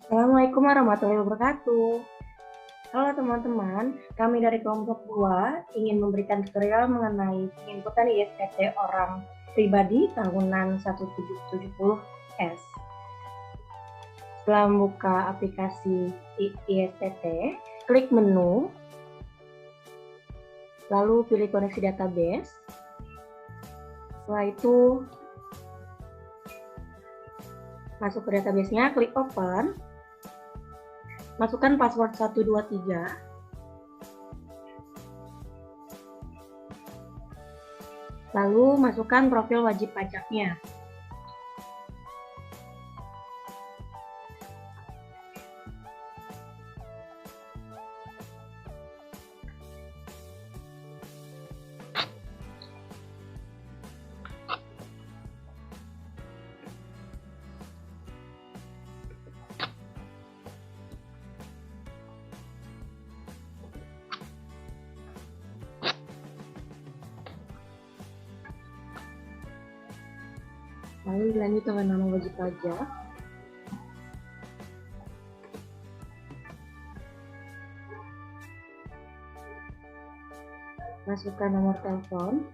Assalamualaikum warahmatullahi wabarakatuh. Halo teman-teman, kami dari kelompok 2 ingin memberikan tutorial mengenai penginputan ISPT orang pribadi tahunan 1770S. Setelah membuka aplikasi ISPT, klik menu, lalu pilih koneksi database. Setelah itu, masuk ke database-nya, klik open. Masukkan password 123. Lalu masukkan profil wajib pajaknya. Lalu dilanjut dengan nama wajib pajak. Masukkan nomor telepon.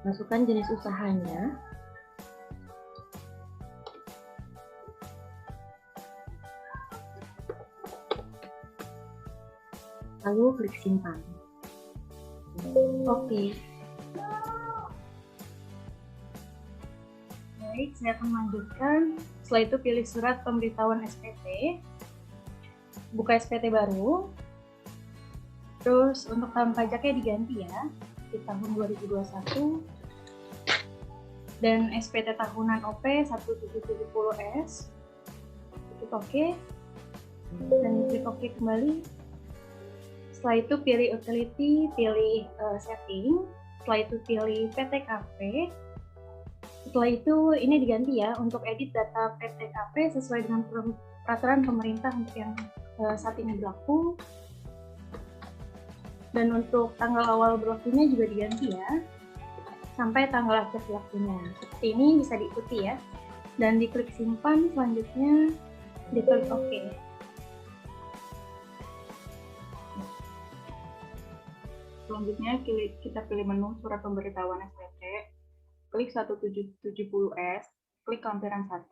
Masukkan jenis usahanya. Lalu klik simpan. Oke. Baik, saya akan melanjutkan. Setelah itu pilih surat pemberitahuan SPT. Buka SPT baru. Terus untuk tahun pajaknya diganti ya, di tahun 2021. Dan SPT tahunan OP 1770S. Klik OK. Dan klik OK kembali. Setelah itu pilih utility, pilih setting. Setelah itu pilih PTKP. Setelah itu ini diganti ya, untuk edit data PTKP sesuai dengan peraturan pemerintah untuk yang saat ini berlaku. Dan untuk tanggal awal berlakunya juga diganti ya, sampai tanggal akhir berlakunya. Seperti ini bisa diikuti ya. Dan diklik simpan, selanjutnya diklik OK. Selanjutnya kita pilih menu surat pemberitahuan SPT, klik 1770S, klik lampiran 1.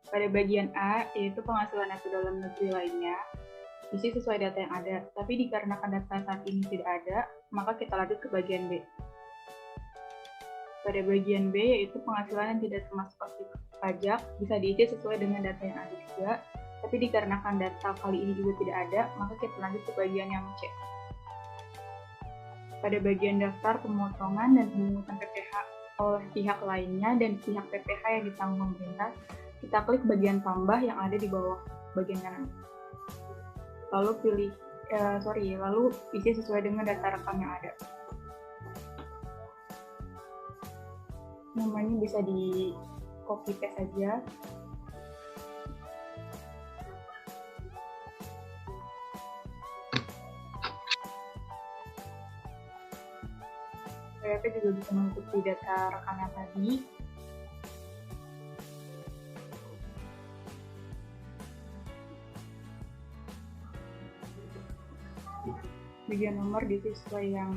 Pada bagian A, yaitu penghasilan neto dalam negeri lainnya, isi sesuai data yang ada, tapi dikarenakan data saat ini tidak ada, maka kita lanjut ke bagian B. Pada bagian B, yaitu penghasilan yang tidak termasuk objek pajak, bisa diisi sesuai dengan data yang ada juga, tapi dikarenakan data kali ini juga tidak ada, maka kita lanjut ke bagian yang C. Pada bagian daftar pemotongan dan pemungutan PPh oleh pihak lainnya dan pihak PPh yang ditanggung pemerintah, kita klik bagian tambah yang ada di bawah bagian kanan. Lalu lalu isi sesuai dengan data rekam yang ada. Namanya bisa di copy paste saja. PPh juga bisa mengikuti data rekamnya tadi. Bagian nomor diisi sesuai yang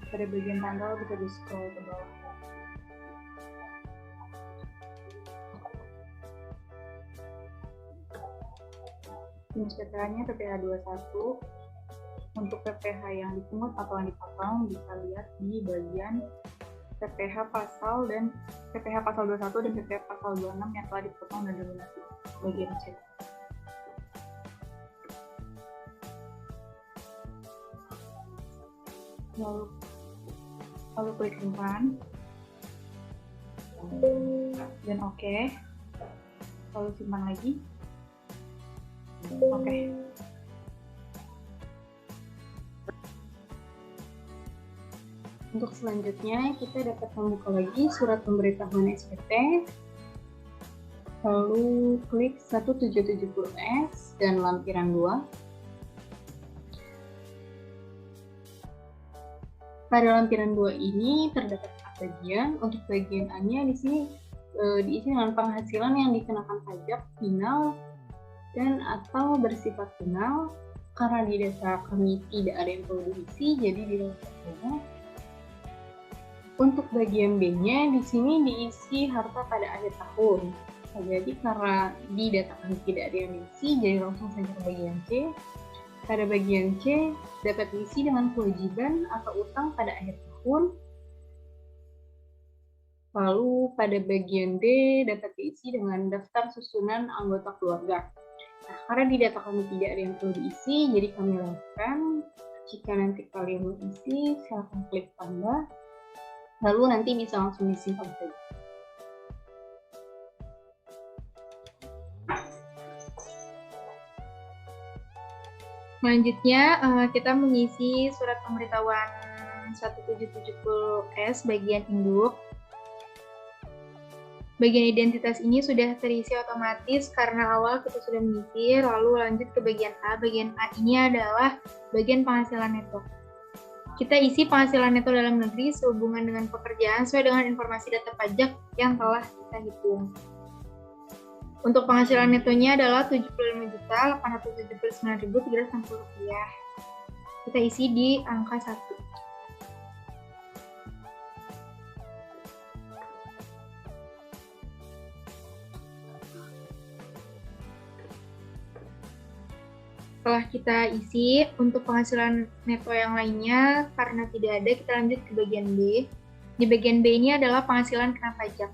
pada bagian tanggal bisa di scroll ke bawah. Jenis PPh-nya PPh 21. Untuk PPh yang dipungut atau yang dipotong bisa lihat di bagian PPh pasal 21 dan PPh pasal 26 yang telah dipotong dan dilunasi, bagian C. Lalu klik simpan dan OK. Lalu simpan lagi. Oke. Untuk selanjutnya, kita dapat membuka lagi surat pemberitahuan SPT, lalu klik 1770S dan lampiran 2. Pada lampiran 2 ini terdapat 4 bagian. Untuk bagian A-nya di sini diisi dengan penghasilan yang dikenakan pajak final dan atau bersifat final. Karena di data kami tidak ada yang perlu diisi, jadi dilengkapi. Untuk bagian B-nya di sini diisi harta pada akhir tahun. Nah, jadi karena di data kami tidak ada yang diisi, jadi langsung saja ke bagian C. Pada bagian C dapat diisi dengan kewajiban atau utang pada akhir tahun. Lalu pada bagian D dapat diisi dengan daftar susunan anggota keluarga. Nah, karena di data kami tidak ada yang perlu diisi, jadi kami lakukan. Jika nanti kalian mau isi, silahkan klik tambah. Lalu nanti bisa langsung disimpan saja. Selanjutnya, kita mengisi surat pemberitahuan 1770S bagian induk. Bagian identitas ini sudah terisi otomatis karena awal kita sudah mengisi, lalu lanjut ke bagian A. Bagian A ini adalah bagian penghasilan neto. Kita isi penghasilan neto dalam negeri sehubungan dengan pekerjaan sesuai dengan informasi data pajak yang telah kita hitung. Untuk penghasilan netonya adalah Rp75.879.360. Kita isi di angka 1. Setelah kita isi, untuk penghasilan neto yang lainnya, karena tidak ada, kita lanjut ke bagian B. Di bagian B ini adalah penghasilan kena pajak.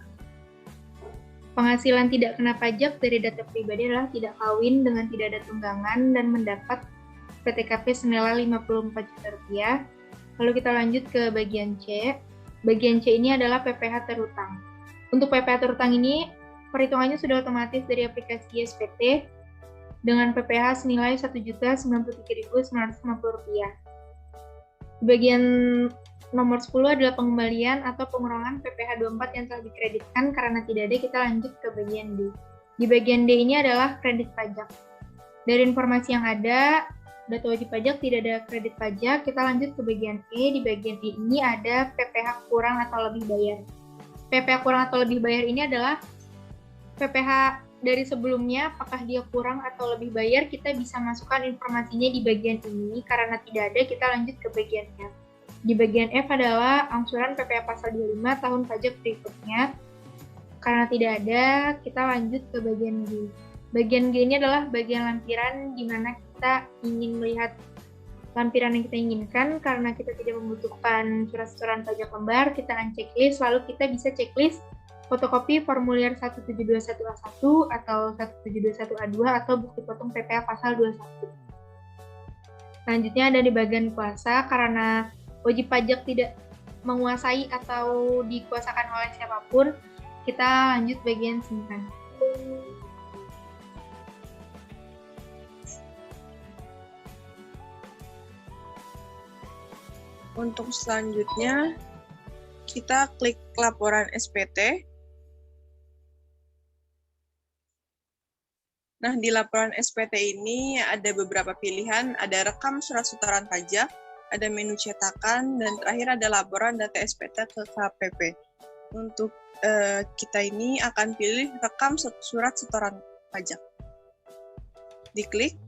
Penghasilan tidak kena pajak dari data pribadi adalah tidak kawin dengan tidak ada tunggangan dan mendapat PTKP senilai Rp54 juta. Lalu kita lanjut ke bagian C. Bagian C ini adalah PPh terhutang. Untuk PPh terhutang ini, perhitungannya sudah otomatis dari aplikasi SPT dengan PPh senilai Rp1.093.950. Bagian nomor 10 adalah pengembalian atau pengurangan PPh 24 yang telah dikreditkan. Karena tidak ada, kita lanjut ke bagian D. Di bagian D ini adalah kredit pajak. Dari informasi yang ada, data wajib pajak tidak ada kredit pajak. Kita lanjut ke bagian E. Di bagian E ini ada PPh kurang atau lebih bayar. PPh kurang atau lebih bayar ini adalah PPh dari sebelumnya, apakah dia kurang atau lebih bayar, kita bisa masukkan informasinya di bagian ini. Karena tidak ada, kita lanjut ke bagian F. Di bagian F adalah angsuran PPh pasal 25 tahun pajak berikutnya. Karena tidak ada, kita lanjut ke bagian G. Bagian G ini adalah bagian lampiran di mana kita ingin melihat lampiran yang kita inginkan. Karena kita tidak membutuhkan surat setoran pajak lembar, kita unchecklist, lalu kita bisa checklist fotokopi formulir 1721A1 atau 1721A2 atau bukti potong PPh pasal 21. Selanjutnya ada di bagian kuasa, karena wajib pajak tidak menguasai atau dikuasakan oleh siapapun, kita lanjut bagian simpan. Untuk selanjutnya, kita klik laporan SPT. Nah, di laporan SPT ini ada beberapa pilihan, ada rekam surat setoran pajak, ada menu cetakan, dan terakhir ada laporan data SPT ke KPP. Untuk kita ini akan pilih rekam surat setoran pajak. Diklik.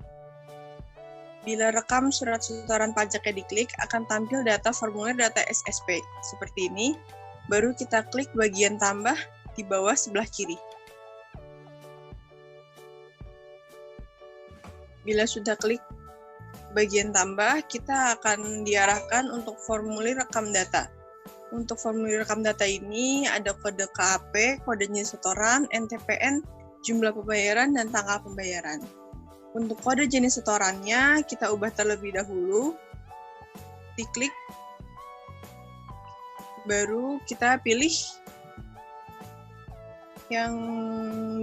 Bila rekam surat setoran pajaknya diklik, akan tampil data formulir data SSP. Seperti ini, baru kita klik bagian tambah di bawah sebelah kiri. Bila sudah klik bagian tambah, kita akan diarahkan untuk formulir rekam data. Untuk formulir rekam data ini ada kode KAP, kode jenis setoran, NTPN, jumlah pembayaran, dan tanggal pembayaran. Untuk kode jenis setorannya, kita ubah terlebih dahulu. Diklik, baru kita pilih yang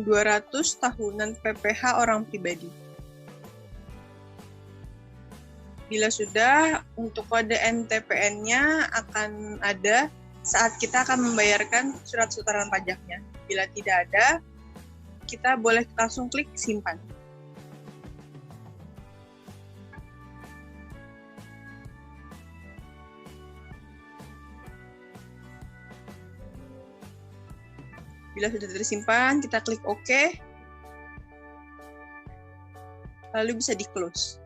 200 tahunan PPh orang pribadi. Bila sudah, untuk kode NTPN-nya akan ada saat kita akan membayarkan surat setoran pajaknya. Bila tidak ada, kita boleh langsung klik simpan. Bila sudah tersimpan, kita klik OK. Lalu bisa di-close.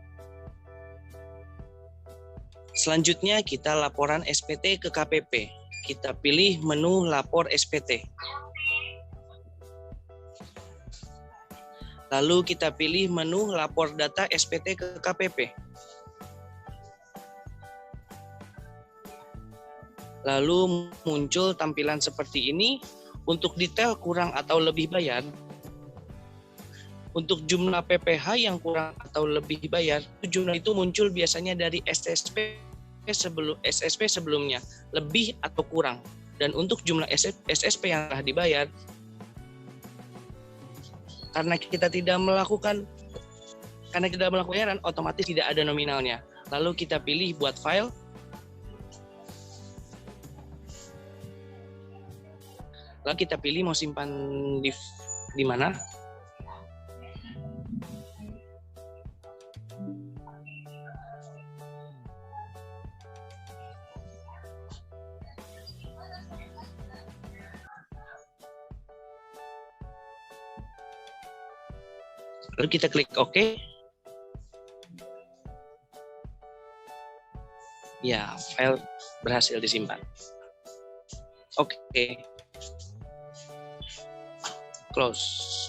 Selanjutnya kita laporan SPT ke KPP. Kita pilih menu lapor SPT. Lalu kita pilih menu lapor data SPT ke KPP. Lalu muncul tampilan seperti ini. Untuk detail kurang atau lebih bayar, untuk jumlah PPh yang kurang atau lebih bayar, jumlah itu muncul biasanya dari SSP sebelumnya, lebih atau kurang. Dan untuk jumlah SSP yang telah dibayar, karena kita tidak melakukan bayaran, otomatis tidak ada nominalnya. Lalu kita pilih buat file. Lalu kita pilih mau simpan di mana. Lalu kita klik OK. Ya, file berhasil disimpan. Oke. Close.